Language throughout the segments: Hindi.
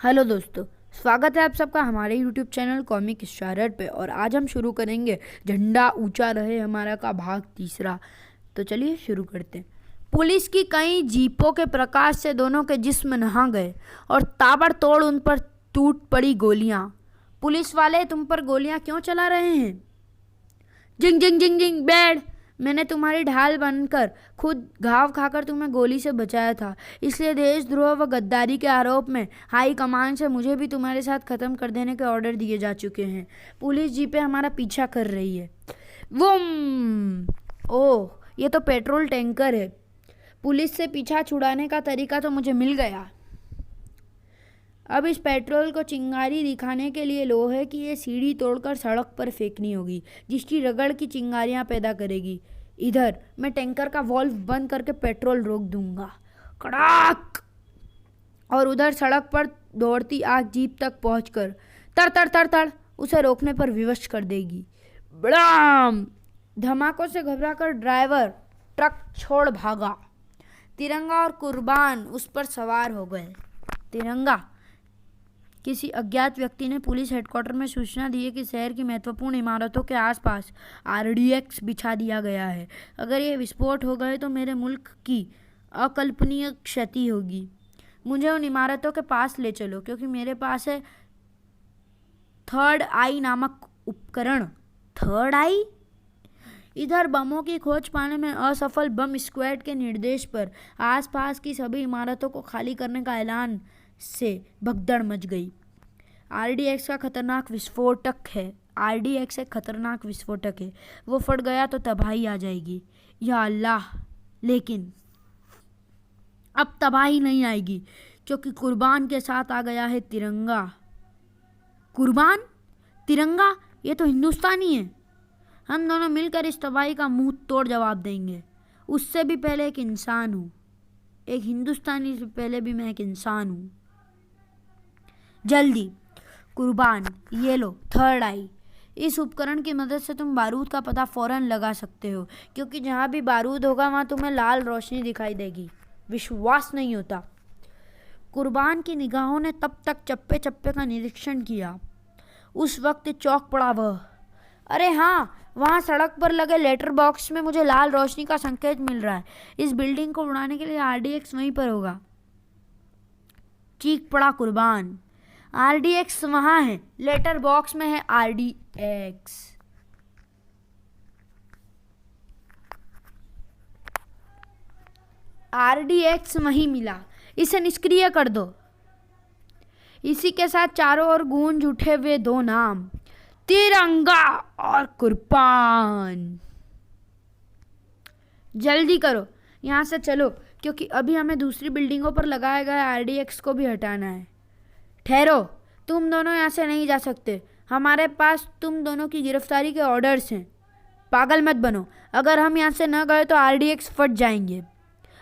हेलो दोस्तों, स्वागत है आप सबका हमारे यूट्यूब चैनल कॉमिक शरारत पे। और आज हम शुरू करेंगे झंडा ऊंचा रहे हमारा का भाग तीसरा। तो चलिए शुरू करते हैं। पुलिस की कई जीपों के प्रकाश से दोनों के जिस्म नहा गए और ताबड़तोड़ उन पर टूट पड़ी गोलियां। पुलिस वाले, तुम पर गोलियां क्यों चला रहे हैं? जिंग जिंग जिंग जिंग बैड। मैंने तुम्हारी ढाल बनकर खुद घाव खाकर तुम्हें गोली से बचाया था, इसलिए देशद्रोह व गद्दारी के आरोप में हाई कमान से मुझे भी तुम्हारे साथ ख़त्म कर देने के ऑर्डर दिए जा चुके हैं। पुलिस जीपें हमारा पीछा कर रही है। वुम! ओह, ये तो पेट्रोल टैंकर है। पुलिस से पीछा छुड़ाने का तरीका तो मुझे मिल गया। अब इस पेट्रोल को चिंगारी दिखाने के लिए लोहे की ये सीढ़ी तोड़कर सड़क पर फेंकनी होगी, जिसकी रगड़ की चिंगारियां पैदा करेगी। इधर मैं टैंकर का वॉल्व बंद करके पेट्रोल रोक दूंगा। कड़ाक! और उधर सड़क पर दौड़ती आग जीप तक पहुंचकर तड़ तड़ तड़ तड़ उसे रोकने पर विवश कर देगी। बड़ाम! धमाकों से घबराकर ड्राइवर ट्रक छोड़ भागा। तिरंगा और कुर्बान उस पर सवार हो गए। तिरंगा, किसी अज्ञात व्यक्ति ने पुलिस हेडक्वार्टर में सूचना दी है कि शहर की महत्वपूर्ण इमारतों के आसपास आरडीएक्स बिछा दिया गया है। अगर ये विस्फोट हो गए तो मेरे मुल्क की अकल्पनीय क्षति होगी। मुझे उन इमारतों के पास ले चलो, क्योंकि मेरे पास है थर्ड आई नामक उपकरण। थर्ड आई? इधर बमों की खोज पाने में असफल बम स्क्वाड के निर्देश पर आसपास की सभी इमारतों को खाली करने का ऐलान से भगदड़ मच गई। आरडीएक्स का खतरनाक विस्फोटक है। आरडीएक्स एक खतरनाक विस्फोटक है। वो फट गया तो तबाही आ जाएगी। या अल्लाह! लेकिन अब तबाही नहीं आएगी, क्योंकि कुर्बान के साथ आ गया है तिरंगा। कुर्बान? तिरंगा? ये तो हिंदुस्तानी है। हम दोनों मिलकर इस तबाही का मुंह तोड़ जवाब देंगे। उससे भी पहले एक इंसान हूँ। एक हिंदुस्तानी से पहले भी मैं एक इंसान हूँ। जल्दी! कुर्बान, ये लो थर्ड आई। इस उपकरण की मदद से तुम बारूद का पता फौरन लगा सकते हो, क्योंकि जहाँ भी बारूद होगा वहाँ तुम्हें लाल रोशनी दिखाई देगी। विश्वास नहीं होता? कुर्बान की निगाहों ने तब तक चप्पे चप्पे का निरीक्षण किया। उस वक्त चौंक पड़ा वह। अरे हाँ, वहाँ सड़क पर लगे लेटर बॉक्स में मुझे लाल रोशनी का संकेत मिल रहा है। इस बिल्डिंग को उड़ाने के लिए आरडीएक्स वहीं पर होगा। चीख पड़ा कुर्बान। आरडीएक्स वहाँ है, लेटर बॉक्स में है आरडीएक्स। आरडीएक्स वहीं मिला। इसे निष्क्रिय कर दो। इसी के साथ चारों ओर गूंज उठे वे दो नाम, तिरंगा और कुर्बान। जल्दी करो, यहाँ से चलो, क्योंकि अभी हमें दूसरी बिल्डिंगों पर लगाए गए आरडीएक्स को भी हटाना है। ठहरो, तुम दोनों यहाँ से नहीं जा सकते। हमारे पास तुम दोनों की गिरफ्तारी के ऑर्डर्स हैं। पागल मत बनो। अगर हम यहाँ से न गए तो आरडीएक्स फट जाएंगे।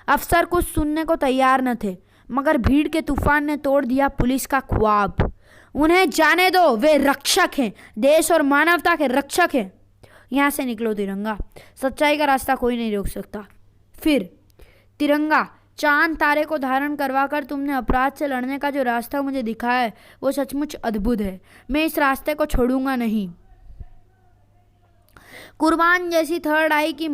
अफसर कुछ सुनने को तैयार न थे, मगर भीड़ के तूफान ने तोड़ दिया पुलिस का ख्वाब। उन्हें जाने दो, वे रक्षक हैं, देश और मानवता के रक्षक हैं। यहाँ से निकलो तिरंगा, सच्चाई का रास्ता कोई नहीं रोक सकता। फिर तिरंगा, चांद तारे को धारण करवाकर तुमने अपराध से लड़ने का जो रास्ता मुझे दिखाया है वो सचमुच अद्भुत है। मैं इस रास्ते को छोड़ूंगा नहीं। कुर्बान जैदी थर्ड आई की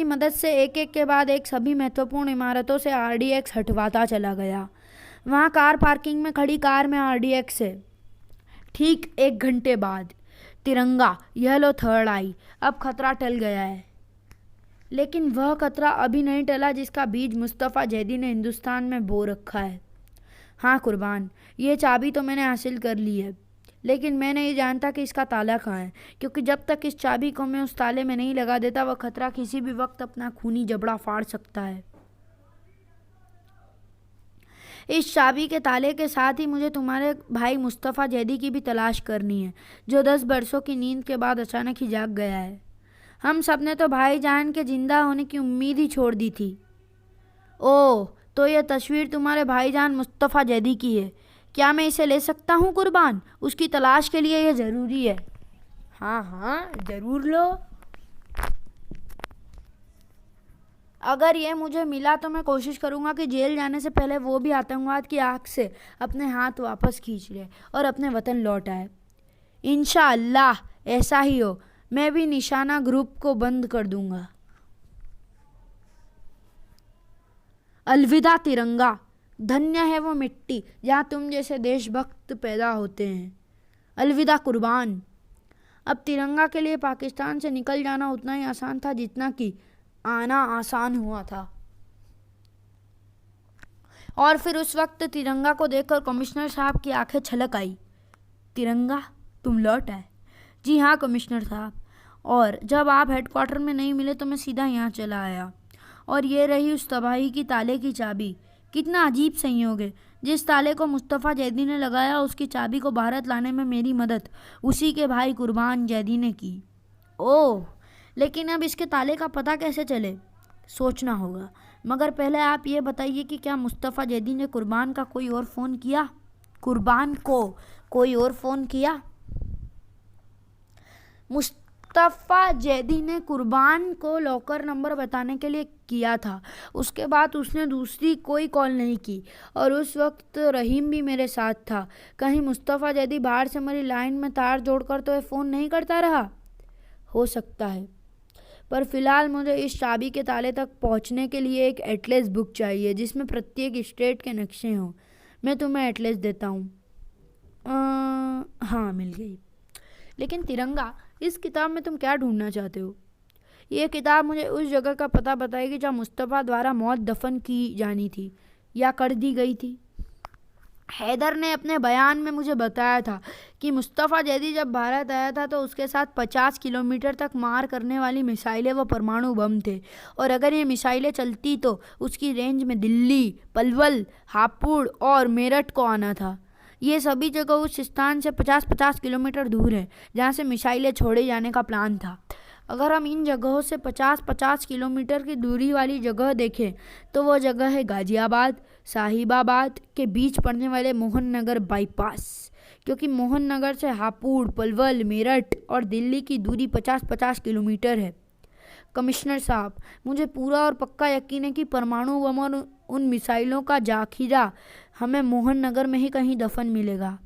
मदद से एक एक के बाद एक सभी महत्वपूर्ण इमारतों से आरडीएक्स हटवाता चला गया। वहाँ कार पार्किंग में खड़ी कार में आरडीएक्स है। ठीक 1 घंटे बाद तिरंगा, यह लो थर्ड आई। अब खतरा टल गया है, लेकिन वह खतरा अभी नहीं टला जिसका बीज मुस्तफ़ा जैदी ने हिंदुस्तान में बो रखा है। हाँ कुर्बान, ये चाबी तो मैंने हासिल कर ली है, लेकिन मैं नहीं जानता कि इसका ताला कहाँ है, क्योंकि जब तक इस चाबी को मैं उस ताले में नहीं लगा देता वह खतरा किसी भी वक्त अपना खूनी जबड़ा फाड़ सकता है। इस चाबी के ताले के साथ ही मुझे तुम्हारे भाई मुस्तफ़ा जैदी की भी तलाश करनी है, जो 10 बरसों की नींद के बाद अचानक ही जाग गया है। हम सब ने तो भाईजान के जिंदा होने की उम्मीद ही छोड़ दी थी। ओह, तो यह तस्वीर तुम्हारे भाईजान मुस्तफ़ा जैदी की है। क्या मैं इसे ले सकता हूँ कुर्बान? उसकी तलाश के लिए यह ज़रूरी है। हाँ हाँ, ज़रूर लो। अगर ये मुझे मिला तो मैं कोशिश करूँगा कि जेल जाने से पहले वो भी आतंकवाद की आग से अपने हाथ वापस खींच ले और अपने वतन लौट आए। इंशाअल्लाह ऐसा ही हो। मैं भी निशाना ग्रुप को बंद कर दूंगा। अलविदा तिरंगा, धन्य है वो मिट्टी जहाँ तुम जैसे देशभक्त पैदा होते हैं। अलविदा कुर्बान। अब तिरंगा के लिए पाकिस्तान से निकल जाना उतना ही आसान था जितना कि आना आसान हुआ था। और फिर उस वक्त तिरंगा को देखकर कमिश्नर साहब की आंखें छलक आई। तिरंगा, तुम लौट आए? जी हाँ कमिश्नर साहब, और जब आप हेडक्वार्टर में नहीं मिले तो मैं सीधा यहाँ चला आया। और ये रही उस तबाही की ताले की चाबी। कितना अजीब संयोग है, जिस ताले को मुस्तफ़ा जैदी ने लगाया उसकी चाबी को भारत लाने में मेरी मदद उसी के भाई कुर्बान जैदी ने की। ओह, लेकिन अब इसके ताले का पता कैसे चले? सोचना होगा। मगर पहले आप ये बताइए कि क्या मुस्तफ़ा जैदी ने कुर्बान का कोई और फ़ोन किया? कुर्बान को कोई और फ़ोन किया? मुस्तफ़ा जैदी ने कुर्बान को लॉकर नंबर बताने के लिए किया था। उसके बाद उसने दूसरी कोई कॉल नहीं की। और उस वक्त रहीम भी मेरे साथ था। कहीं मुस्तफ़ा जैदी बाहर से मेरी लाइन में तार जोड़कर तो ये फ़ोन नहीं करता रहा? हो सकता है, पर फ़िलहाल मुझे इस चाबी के ताले तक पहुंचने के लिए एक एटलस बुक चाहिए जिसमें प्रत्येक स्टेट के नक्शे हों। मैं तुम्हें एटलस देता हूँ। हाँ, मिल गई। लेकिन तिरंगा, इस किताब में तुम क्या ढूंढना चाहते हो? ये किताब मुझे उस जगह का पता बताएगी जहाँ मुस्तफ़ा द्वारा मौत दफन की जानी थी या कर दी गई थी। हैदर ने अपने बयान में मुझे बताया था कि मुस्तफ़ा जैदी जब भारत आया था तो उसके साथ 50 किलोमीटर तक मार करने वाली मिसाइलें व परमाणु बम थे। और अगर ये मिसाइलें चलती तो उसकी रेंज में दिल्ली, पलवल, हापुड़ और मेरठ को आना था। ये सभी जगह उस स्थान से 50-50 किलोमीटर दूर है जहाँ से मिसाइलें छोड़े जाने का प्लान था। अगर हम इन जगहों से 50-50 किलोमीटर की दूरी वाली जगह देखें तो वो जगह है गाज़ियाबाद साहिबाबाद के बीच पड़ने वाले मोहन नगर बाईपास, क्योंकि मोहन नगर से हापुड़, पलवल, मेरठ और दिल्ली की दूरी 50-50 किलोमीटर है। कमिश्नर साहब, मुझे पूरा और पक्का यकीन है कि परमाणु बम और उन मिसाइलों का जाखिरा हमें मोहन नगर में ही कहीं दफन मिलेगा।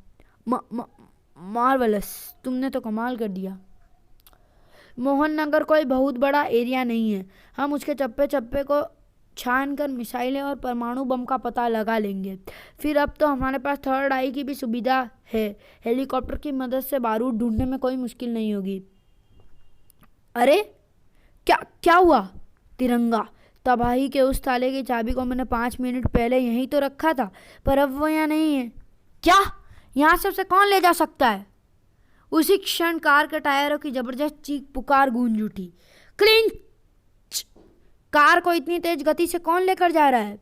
मार्वलस, तुमने तो कमाल कर दिया। मोहन नगर कोई बहुत बड़ा एरिया नहीं है। हम उसके चप्पे चप्पे को छान कर मिसाइलें और परमाणु बम का पता लगा लेंगे। फिर अब तो हमारे पास थर्ड आई की भी सुविधा है। हेलीकॉप्टर की मदद से बारूद ढूंढने में कोई मुश्किल नहीं होगी। अरे क्या हुआ? तिरंगा, तबाही के उस ताले की चाबी को मैंने 5 मिनट पहले यहीं तो रखा था, पर अब वो यहाँ नहीं है। क्या? यहाँ से उसे कौन ले जा सकता है? उसी क्षण कार के टायरों की जबरदस्त चीख पुकार गूंज उठी। क्लिंच! कार को इतनी तेज गति से कौन लेकर जा रहा है?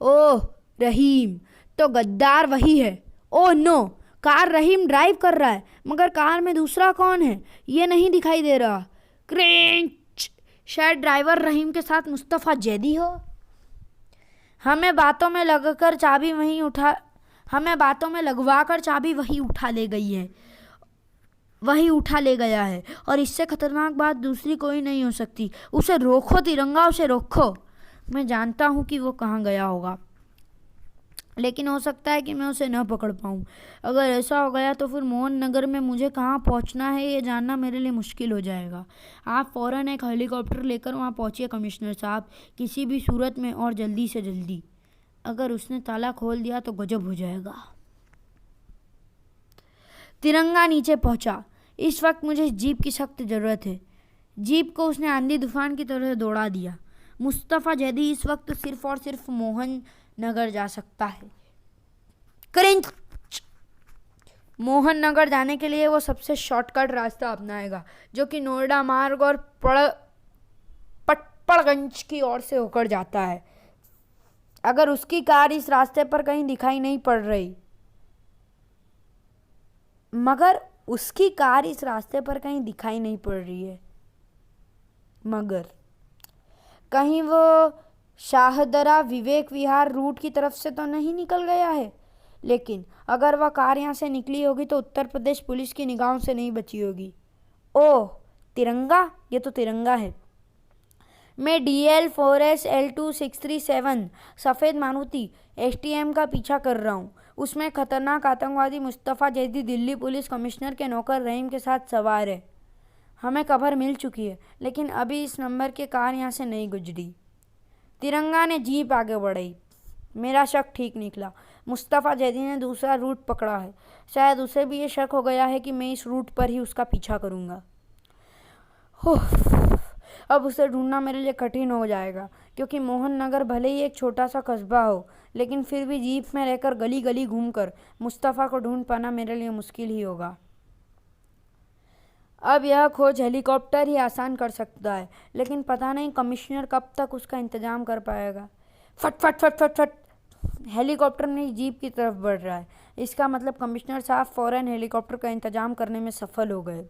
ओह, रहीम, तो गद्दार वही है। ओह नो, कार रहीम ड्राइव कर रहा है, मगर कार में दूसरा कौन है ये नहीं दिखाई दे रहा। क्लिंच! शायद ड्राइवर रहीम के साथ मुस्तफ़ा जैदी हो। हमें बातों में लगवाकर चाबी वही उठा ले गया है। और इससे खतरनाक बात दूसरी कोई नहीं हो सकती। उसे रोको तिरंगा, उसे रोको। मैं जानता हूँ कि वो कहाँ गया होगा, लेकिन हो सकता है कि मैं उसे न पकड़ पाऊँ। अगर ऐसा हो गया तो फिर मोहन नगर में मुझे कहाँ पहुँचना है ये जानना मेरे लिए मुश्किल हो जाएगा। आप फ़ौरन एक हेलीकॉप्टर लेकर वहाँ पहुँचिए कमिश्नर साहब, किसी भी सूरत में और जल्दी से जल्दी। अगर उसने ताला खोल दिया तो गजब हो जाएगा। तिरंगा नीचे पहुँचा। इस वक्त मुझे जीप की सख्त ज़रूरत है। जीप को उसने आंधी तूफान की तरह दौड़ा दिया। मुस्तफ़ा जैदी इस वक्त सिर्फ और सिर्फ मोहन नगर जा सकता है। क्रिंच! मोहन नगर जाने के लिए वो सबसे शॉर्टकट रास्ता अपनाएगा, जो कि नोएडा मार्ग और पटपड़गंज की ओर से होकर जाता है। अगर उसकी कार इस रास्ते पर कहीं दिखाई नहीं पड़ रही, मगर कहीं वो शाहदरा विवेक विहार रूट की तरफ से तो नहीं निकल गया है। लेकिन अगर वह कार यहाँ से निकली होगी तो उत्तर प्रदेश पुलिस की निगाहों से नहीं बची होगी। ओह तिरंगा, ये तो तिरंगा है। मैं DL4SL2637 सफ़ेद मारुति STM का पीछा कर रहा हूँ। उसमें खतरनाक आतंकवादी मुस्तफ़ा जैदी दिल्ली पुलिस कमिश्नर के नौकर रहीम के साथ सवार है। हमें खबर मिल चुकी है, लेकिन अभी इस नंबर की कार यहाँ से नहीं गुजरी। तिरंगा ने जीप आगे बढ़ाई। मेरा शक ठीक निकला। मुस्तफ़ा जैदी ने दूसरा रूट पकड़ा है। शायद उसे भी ये शक हो गया है कि मैं इस रूट पर ही उसका पीछा करूँगा। अब उसे ढूंढना मेरे लिए कठिन हो जाएगा, क्योंकि मोहन नगर भले ही एक छोटा सा कस्बा हो, लेकिन फिर भी जीप में रहकर गली गली घूमकर मुस्तफ़ा को ढूंढ पाना मेरे लिए मुश्किल ही होगा। अब यह खोज हेलीकॉप्टर ही आसान कर सकता है, लेकिन पता नहीं कमिश्नर कब तक उसका इंतज़ाम कर पाएगा। फट फट फट फट फट हेलीकॉप्टर मेरी जीप की तरफ बढ़ रहा है। इसका मतलब कमिश्नर साहब फौरन हेलीकॉप्टर का इंतजाम करने में सफल हो गए।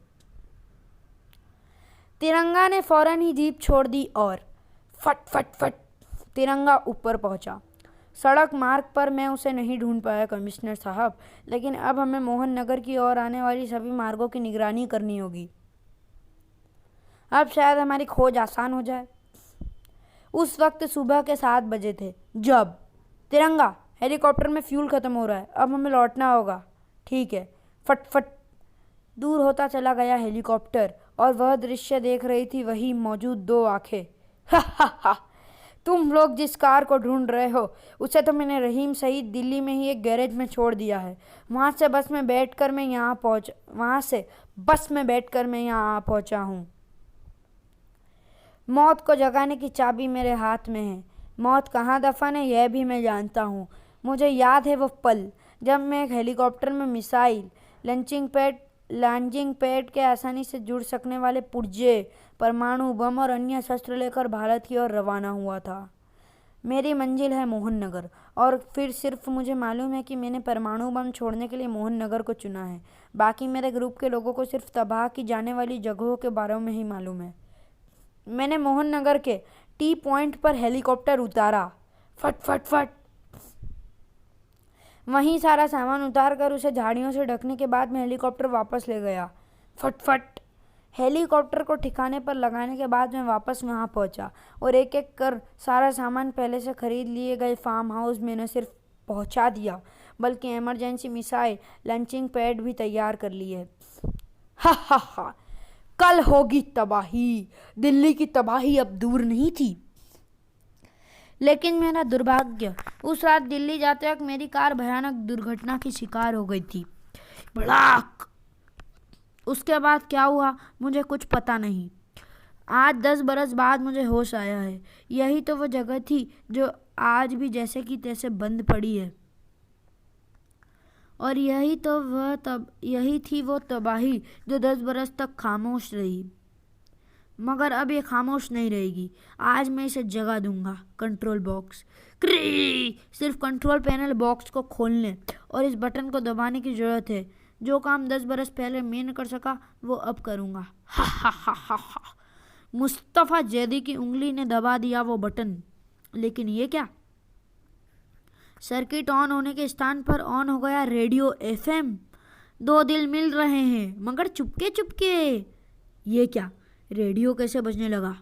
तिरंगा ने फौरन ही जीप छोड़ दी और फट फट फट तिरंगा ऊपर पहुंचा। सड़क मार्ग पर मैं उसे नहीं ढूंढ पाया कमिश्नर साहब, लेकिन अब हमें मोहन नगर की ओर आने वाली सभी मार्गों की निगरानी करनी होगी। अब शायद हमारी खोज आसान हो जाए। उस वक्त सुबह के 7 बजे थे जब तिरंगा, हेलीकॉप्टर में फ्यूल ख़त्म हो रहा है, अब हमें लौटना होगा। ठीक है। फट फट दूर होता चला गया हेलीकॉप्टर, और वह दृश्य देख रही थी वही मौजूद 2 आंखें। हा हा हा, तुम लोग जिस कार को ढूंढ रहे हो उसे तो मैंने रहीम सहित दिल्ली में ही एक गैरेज में छोड़ दिया है। वहाँ से बस में बैठकर मैं यहाँ पहुँचा हूँ। मौत को जगाने की चाबी मेरे हाथ में है। मौत कहाँ दफन है यह भी मैं जानता हूँ। मुझे याद है वो पल जब मैं एक हेलीकॉप्टर में मिसाइल, लॉन्चिंग पैड के आसानी से जुड़ सकने वाले पुर्जे, परमाणु बम और अन्य शस्त्र लेकर भारत की ओर रवाना हुआ था। मेरी मंजिल है मोहन नगर, और फिर सिर्फ मुझे मालूम है कि मैंने परमाणु बम छोड़ने के लिए मोहन नगर को चुना है। बाकी मेरे ग्रुप के लोगों को सिर्फ तबाह की जाने वाली जगहों के बारे में ही मालूम है। मैंने मोहन नगर के टी पॉइंट पर हेलीकॉप्टर उतारा। फट फट फट वहीं सारा सामान उतार कर उसे झाड़ियों से ढकने के बाद मैं हेलीकॉप्टर वापस ले गया। फट फट हेलीकॉप्टर को ठिकाने पर लगाने के बाद मैं वापस वहां पहुंचा, और एक एक कर सारा सामान पहले से खरीद लिए गए फार्म हाउस में न सिर्फ पहुंचा दिया, बल्कि इमरजेंसी मिसाइल लॉन्चिंग पैड भी तैयार कर लिए। हा हा हा, कल होगी तबाही। दिल्ली की तबाही अब दूर नहीं थी। लेकिन मेरा दुर्भाग्य, उस रात दिल्ली जाते वक्त मेरी कार भयानक दुर्घटना की शिकार हो गई थी। भड़ाक। उसके बाद क्या हुआ मुझे कुछ पता नहीं। आज 10 बरस बाद मुझे होश आया है। यही तो वो जगह थी जो आज भी जैसे कि तैसे बंद पड़ी है, और यही थी वो तबाही जो 10 बरस तक खामोश रही। मगर अब ये खामोश नहीं रहेगी। आज मैं इसे जगा दूंगा। Control box. क्री, सिर्फ कंट्रोल पैनल बॉक्स को खोलने और इस बटन को दबाने की जरूरत है। जो काम 10 बरस पहले मैं न कर सका वो अब करूंगा। हा हा हा हा हा। मुस्तफ़ा जैदी की उंगली ने दबा दिया वो बटन। लेकिन ये क्या? सर्किट ऑन होने के स्थान पर ऑन हो गया रेडियो FM। 2 दिल मिल रहे हैं, मगर चुपके चुपके। ये क्या? रेडियो कैसे बजने लगा?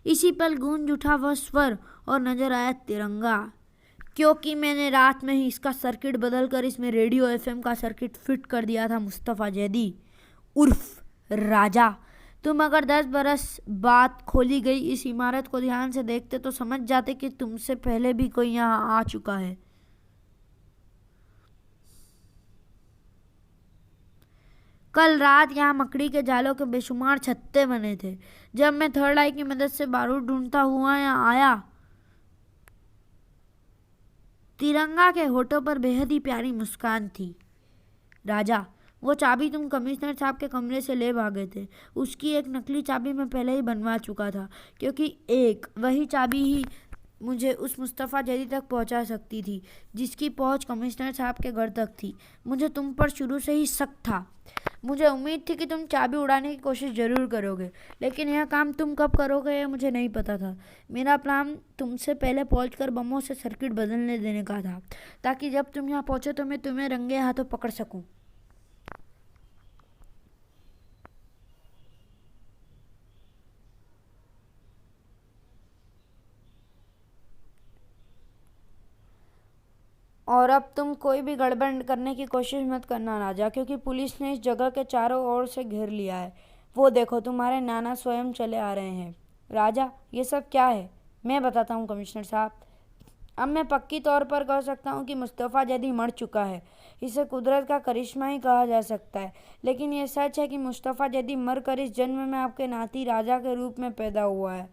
इसी पल गूंज उठा वह स्वर और नजर आया तिरंगा, क्योंकि मैंने रात में ही इसका सर्किट बदलकर इसमें रेडियो FM का सर्किट फिट कर दिया था। मुस्तफ़ा जैदी उर्फ राजा, तुम अगर 10 बरस बाद खोली गई इस इमारत को ध्यान से देखते तो समझ जाते कि तुमसे पहले भी कोई यहाँ आ चुका है। कल रात यहाँ मकड़ी के जालों के बेशुमार छत्ते बने थे। जब मैं थर्ड आई की मदद से बारूद ढूंढता हुआ यहाँ आया, तिरंगा के होठों पर बेहद ही प्यारी मुस्कान थी। राजा, वो चाबी तुम कमिश्नर साहब के कमरे से ले भागे थे, उसकी एक नकली चाबी मैं पहले ही बनवा चुका था, क्योंकि वही चाबी ही मुझे उस मुस्तफ़ा जैदी तक पहुंचा सकती थी जिसकी पहुंच कमिश्नर साहब के घर तक थी। मुझे तुम पर शुरू से ही शक था। मुझे उम्मीद थी कि तुम चाबी उड़ाने की कोशिश ज़रूर करोगे, लेकिन यह काम तुम कब करोगे यह मुझे नहीं पता था। मेरा प्लान तुमसे पहले पहुंचकर बमों से सर्किट बदलने देने का था, ताकि जब तुम यहाँ पहुँचो तो मैं तुम्हें रंगे हाथों पकड़ सकूं। और अब तुम कोई भी गड़बड़ करने की कोशिश मत करना राजा, क्योंकि पुलिस ने इस जगह के चारों ओर से घेर लिया है। वो देखो, तुम्हारे नाना स्वयं चले आ रहे हैं। राजा, ये सब क्या है? मैं बताता हूँ कमिश्नर साहब। अब मैं पक्की तौर पर कह सकता हूँ कि मुस्तफ़ा जैदी मर चुका है। इसे कुदरत का करिश्मा ही कहा जा सकता है, लेकिन ये सच है कि मुस्तफ़ा जैदी मर कर इस जन्म में आपके नाती राजा के रूप में पैदा हुआ है।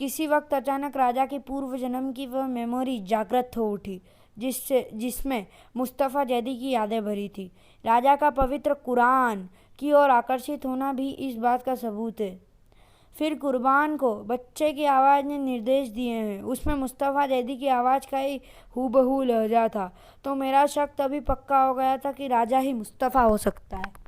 किसी वक्त अचानक राजा की पूर्व जन्म की वह मेमोरी जागृत हो उठी, जिसमें मुस्तफ़ा जैदी की यादें भरी थी। राजा का पवित्र कुरान की ओर आकर्षित होना भी इस बात का सबूत है। फिर कुर्बान को बच्चे की आवाज़ ने निर्देश दिए हैं, उसमें मुस्तफ़ा जैदी की आवाज़ का ही हूबहू लहजा था। तो मेरा शक तभी पक्का हो गया था कि राजा ही मुस्तफ़ा हो सकता है।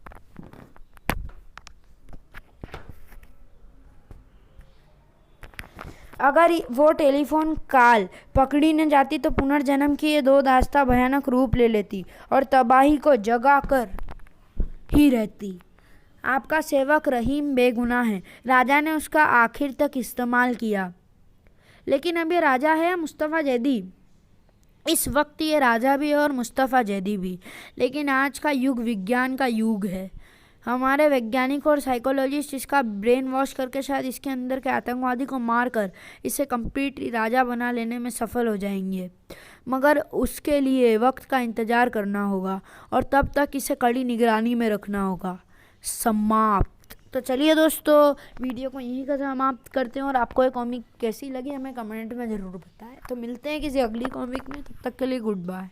अगर वो टेलीफोन कॉल पकड़ी न जाती तो पुनर्जन्म की ये दो दास्तां भयानक रूप ले लेती और तबाही को जगा कर ही रहती। आपका सेवक रहीम बेगुनाह है। राजा ने उसका आखिर तक इस्तेमाल किया, लेकिन अब ये राजा है या मुस्तफ़ा जैदी? इस वक्त ये राजा भी है और मुस्तफ़ा जैदी भी। लेकिन आज का युग विज्ञान का युग है। हमारे वैज्ञानिक और साइकोलॉजिस्ट इसका ब्रेन वॉश करके शायद इसके अंदर के आतंकवादी को मार कर इसे कंप्लीटली राजा बना लेने में सफल हो जाएंगे, मगर उसके लिए वक्त का इंतज़ार करना होगा और तब तक इसे कड़ी निगरानी में रखना होगा। समाप्त। तो चलिए दोस्तों, वीडियो को यहीं का समाप्त करते हैं और आपको ये कॉमिक कैसी लगी हमें कमेंट में ज़रूर बताएं। तो मिलते हैं किसी अगली कॉमिक में, तब तक के लिए गुड बाय।